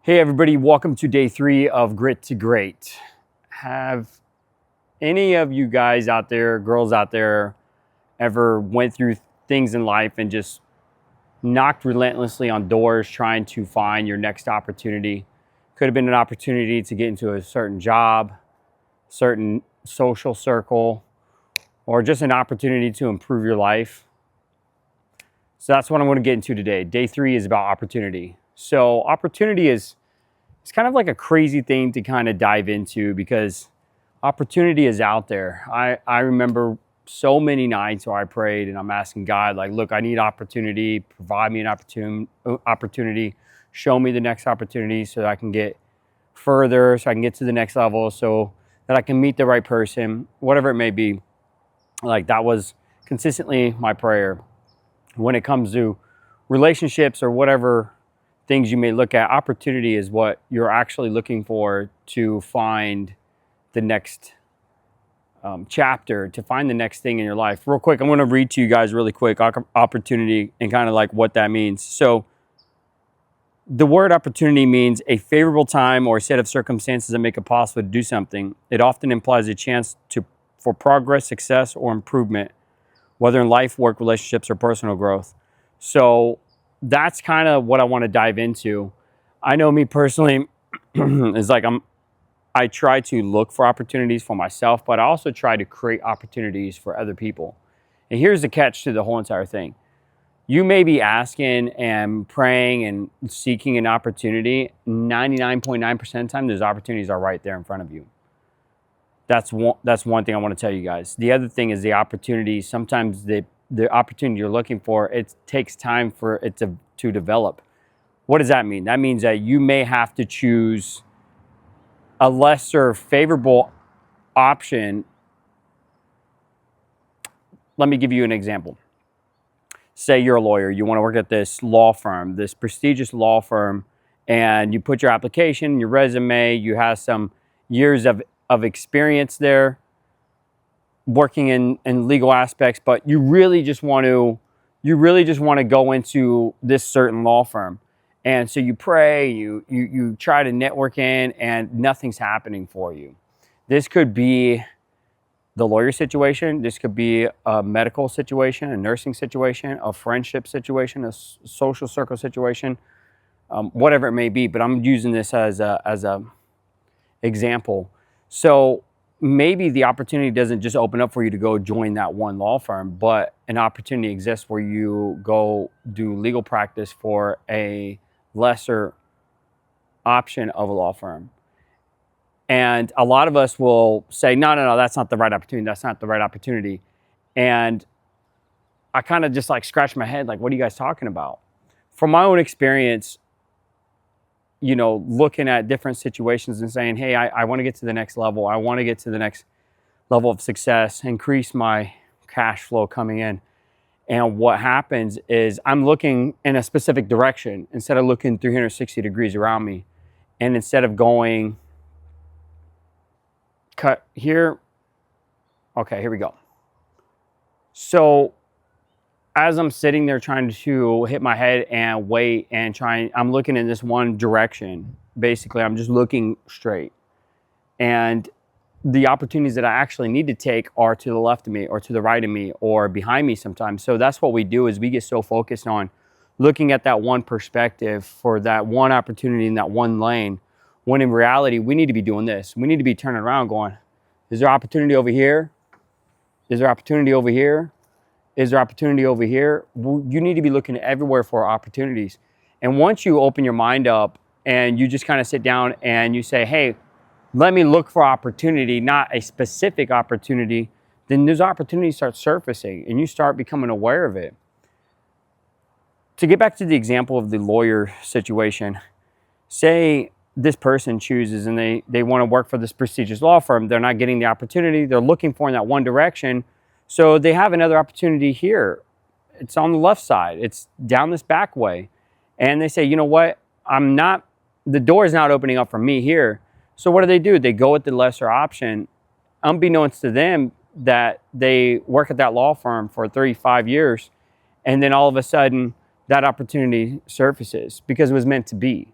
Hey everybody, welcome to day 3 of Grit to Great. Have any of you guys out there, girls out there, ever went through things in life and just knocked relentlessly on doors trying to find your next opportunity? Could have been an opportunity to get into a certain job, certain social circle, or just an opportunity to improve your life. So that's what I want to get into today. Day 3 is about opportunity. So opportunity is it's kind of like a crazy thing to kind of dive into because opportunity is out there. I remember so many nights where I prayed and I'm asking God, like, look, I need opportunity, provide me an opportunity, show me the next opportunity so that I can get further, so I can get to the next level, so that I can meet the right person, whatever it may be. Like, that was consistently my prayer. When it comes to relationships or whatever things you may look at, opportunity is what you're actually looking for to find the next chapter, to find the next thing in your life. Real quick, I'm going to read to you guys really quick opportunity and kind of like what that means. So the word opportunity means a favorable time or a set of circumstances that make it possible to do something. It often implies a chance for progress, success, or improvement, whether in life, work, relationships, or personal growth. So that's kind of what I want to dive into. I know me personally is like I try to look for opportunities for myself, but I also try to create opportunities for other people. And here's the catch to the whole entire thing. You may be asking and praying and seeking an opportunity. 99.9% of the time, those opportunities are right there in front of you. That's one thing I want to tell you guys. The other thing is the opportunity. Sometimes the opportunity you're looking for, it takes time for it to develop. What does that mean? That means that you may have to choose a lesser favorable option. Let me give you an example. Say you're a lawyer. You want to work at this law firm, this prestigious law firm, and you put your application, your resume, you have some years of experience there working in legal aspects, but you really just want to go into this certain law firm. And so you pray, you try to network in, and nothing's happening for you. This could be the lawyer situation. This could be a medical situation, a nursing situation, a friendship situation, a social circle situation, whatever it may be. But I'm using this as a example. So maybe the opportunity doesn't just open up for you to go join that one law firm, but an opportunity exists where you go do legal practice for a lesser option of a law firm. And a lot of us will say, no, that's not the right opportunity. That's not the right opportunity. And I kind of just like scratch my head, like, what are you guys talking about? From my own experience, looking at different situations and saying, hey, I want to get to the next level. I want to get to the next level of success, increase my cash flow coming in. And what happens is I'm looking in a specific direction instead of looking 360 degrees around me. And instead of going, cut here. Okay, here we go. So as I'm sitting there trying to hit my head and wait and I'm looking in this one direction. Basically, I'm just looking straight. And the opportunities that I actually need to take are to the left of me or to the right of me or behind me sometimes. So that's what we do, is we get so focused on looking at that one perspective for that one opportunity in that one lane, when in reality, we need to be doing this. We need to be turning around going, is there opportunity over here? Is there opportunity over here? Is there opportunity over here? You need to be looking everywhere for opportunities. And once you open your mind up and you just kind of sit down and you say, hey, let me look for opportunity, not a specific opportunity, then those opportunities start surfacing and you start becoming aware of it. To get back to the example of the lawyer situation, say this person chooses and they want to work for this prestigious law firm. They're not getting the opportunity they're looking for in that one direction. So they have another opportunity here. It's on the left side. It's down this back way. And they say, you know what? The door is not opening up for me here. So what do? They go with the lesser option, unbeknownst to them that they work at that law firm for 35 years. And then all of a sudden that opportunity surfaces because it was meant to be.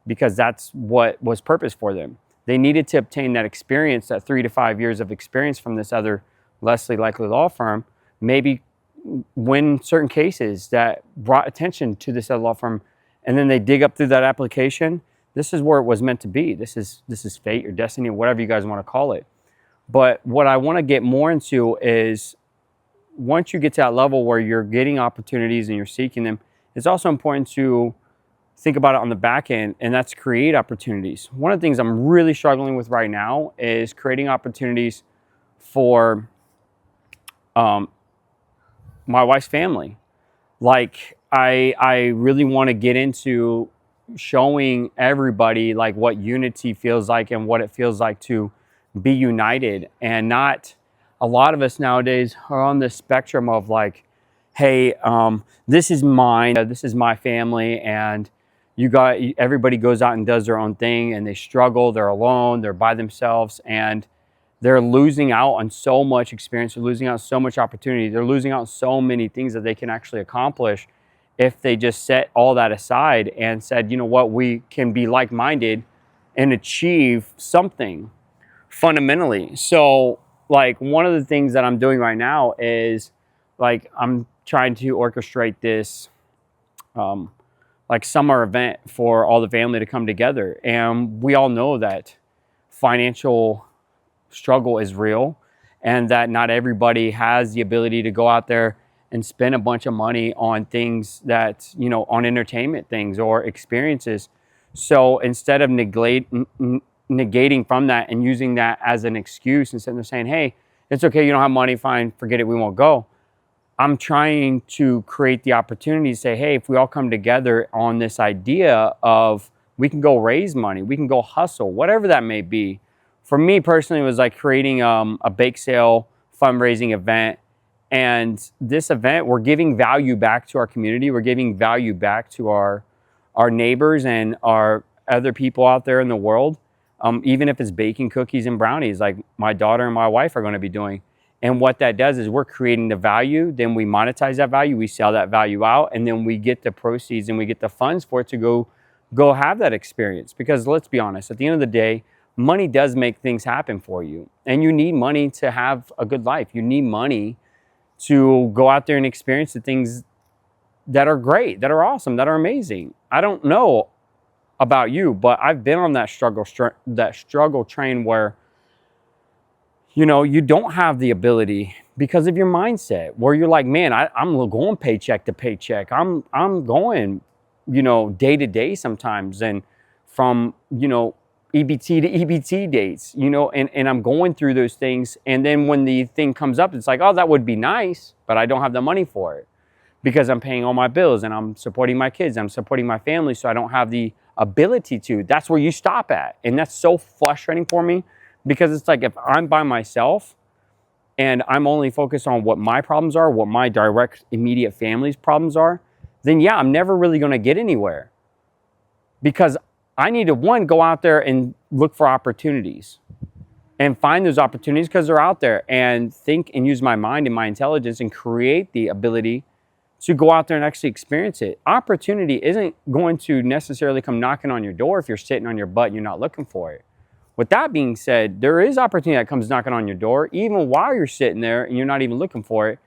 because that's what was purpose for them. They needed to obtain that experience, that 3 to 5 years of experience from this other Leslie Likely law firm, maybe win certain cases that brought attention to this other law firm, and then they dig up through that application. This is where it was meant to be. This is fate or destiny or whatever you guys want to call it. But what I want to get more into is, once you get to that level where you're getting opportunities and you're seeking them, it's also important to think about it on the back end, and that's create opportunities. One of the things I'm really struggling with right now is creating opportunities for my wife's family. Like, I really want to get into showing everybody like what unity feels like and what it feels like to be united. And not, a lot of us nowadays are on this spectrum of like, hey, this is mine, this is my family, and everybody goes out and does their own thing, and they struggle, they're alone, they're by themselves, and they're losing out on so much experience, they're losing out on so much opportunity, they're losing out on so many things that they can actually accomplish if they just set all that aside and said, you know what, we can be like-minded and achieve something fundamentally. So like, one of the things that I'm doing right now is like, I'm trying to orchestrate this like summer event for all the family to come together. And we all know that financial struggle is real, and that not everybody has the ability to go out there and spend a bunch of money on things that, you know, on entertainment things or experiences. So instead of negating from that and using that as an excuse, instead of saying, hey, it's okay, you don't have money, fine, forget it, we won't go, I'm trying to create the opportunity to say, hey, if we all come together on this idea of, we can go raise money, we can go hustle, whatever that may be. For me personally, it was like creating a bake sale fundraising event. And this event, we're giving value back to our community. We're giving value back to our neighbors and our other people out there in the world. Even if it's baking cookies and brownies, like my daughter and my wife are going to be doing. And what that does is, we're creating the value, then we monetize that value, we sell that value out, and then we get the proceeds and we get the funds for it to go have that experience. Because let's be honest, at the end of the day, money does make things happen for you. And you need money to have a good life. You need money to go out there and experience the things that are great, that are awesome, that are amazing. I don't know about you, but I've been on that struggle train where, you know, you don't have the ability because of your mindset, where you're like, man, I'm going paycheck to paycheck. I'm going, you know, day to day sometimes, and from, you know, EBT to EBT dates, you know, and I'm going through those things. And then when the thing comes up, it's like, oh, that would be nice, but I don't have the money for it because I'm paying all my bills and I'm supporting my kids, I'm supporting my family, so I don't have the ability to. That's where you stop at. And that's so frustrating for me, because it's like, if I'm by myself and I'm only focused on what my problems are, what my direct immediate family's problems are, then yeah, I'm never really going to get anywhere, because I need to, one, go out there and look for opportunities and find those opportunities because they're out there, and think and use my mind and my intelligence and create the ability to go out there and actually experience it. Opportunity isn't going to necessarily come knocking on your door if you're sitting on your butt and you're not looking for it. With that being said, there is opportunity that comes knocking on your door even while you're sitting there and you're not even looking for it.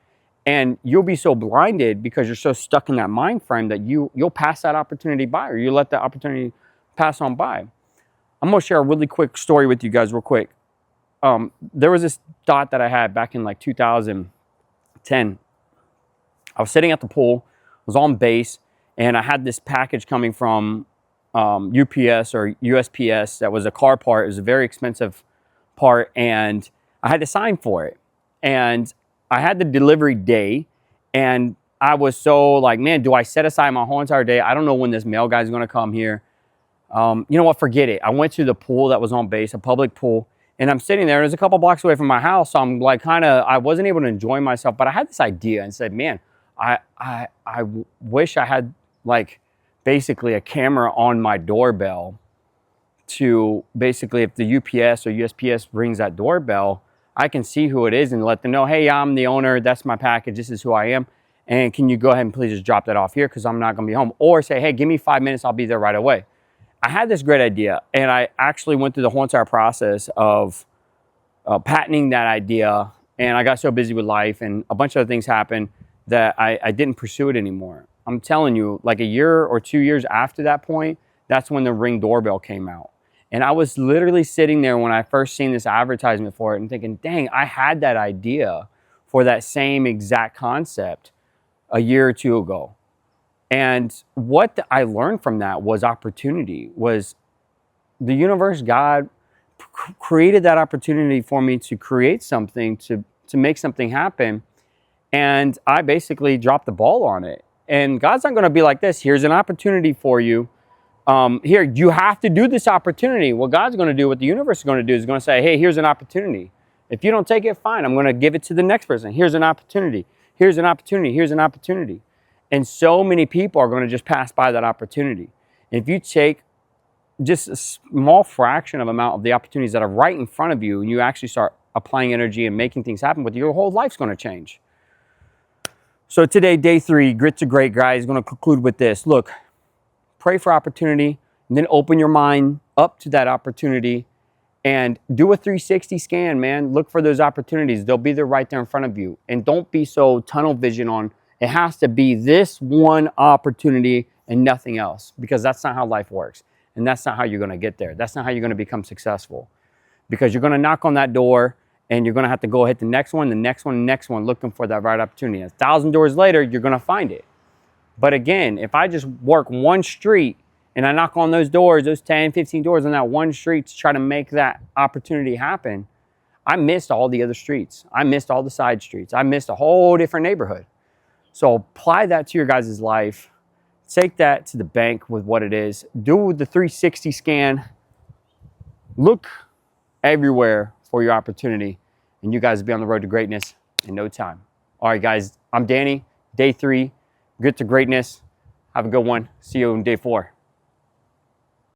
And you'll be so blinded because you're so stuck in that mind frame that you'll pass that opportunity by, or you let that opportunity pass on by. I'm going to share a really quick story with you guys real quick. There was this thought that I had back in like 2010. I was sitting at the pool, was on base, and I had this package coming from UPS or USPS that was a car part. It was a very expensive part, and I had to sign for it. And I had the delivery day, and I was so like, man, do I set aside my whole entire day? I don't know when this mail guy's going to come here. You know what? Forget it. I went to the pool that was on base, a public pool, and I'm sitting there. It was a couple blocks away from my house, so I'm like, I wasn't able to enjoy myself. But I had this idea and said, man, I wish I had like basically a camera on my doorbell to basically, if the UPS or USPS rings that doorbell, I can see who it is and let them know, hey, I'm the owner, that's my package, this is who I am, and can you go ahead and please just drop that off here because I'm not going to be home. Or say, hey, give me 5 minutes, I'll be there right away. I had this great idea, and I actually went through the whole entire process of patenting that idea. And I got so busy with life and a bunch of other things happened that I didn't pursue it anymore. I'm telling you, like a year or 2 years after that point, that's when the Ring doorbell came out. And I was literally sitting there when I first seen this advertisement for it and thinking, dang, I had that idea for that same exact concept a year or two ago. And what I learned from that was opportunity, was the universe, God created that opportunity for me to create something, to make something happen. And I basically dropped the ball on it. And God's not going to be like this. Here's an opportunity for you. Here, you have to do this opportunity. What God's going to do, what the universe is going to do, is going to say, hey, here's an opportunity. If you don't take it, fine. I'm going to give it to the next person. Here's an opportunity. Here's an opportunity. Here's an opportunity. And so many people are going to just pass by that opportunity. And if you take just a small fraction of amount of the opportunities that are right in front of you, and you actually start applying energy and making things happen with you, your whole life's going to change. So today, day 3, Grit to Great, guys, is going to conclude with this. Look, pray for opportunity, and then open your mind up to that opportunity and do a 360 scan, man. Look for those opportunities. They'll be there right there in front of you. And don't be so tunnel vision on, it has to be this one opportunity and nothing else, because that's not how life works. And that's not how you're going to get there. That's not how you're going to become successful, because you're going to knock on that door and you're going to have to go hit the next one, the next one, the next one, looking for that right opportunity. 1,000 doors later, you're going to find it. But again, if I just work one street and I knock on those doors, those 10, 15 doors on that one street to try to make that opportunity happen, I missed all the other streets. I missed all the side streets. I missed a whole different neighborhood. So apply that to your guys' life. Take that to the bank with what it is. Do the 360 scan. Look everywhere for your opportunity, and you guys will be on the road to greatness in no time. All right, guys, I'm Danny. Day 3, Grit to Greatness. Have a good one. See you in day 4.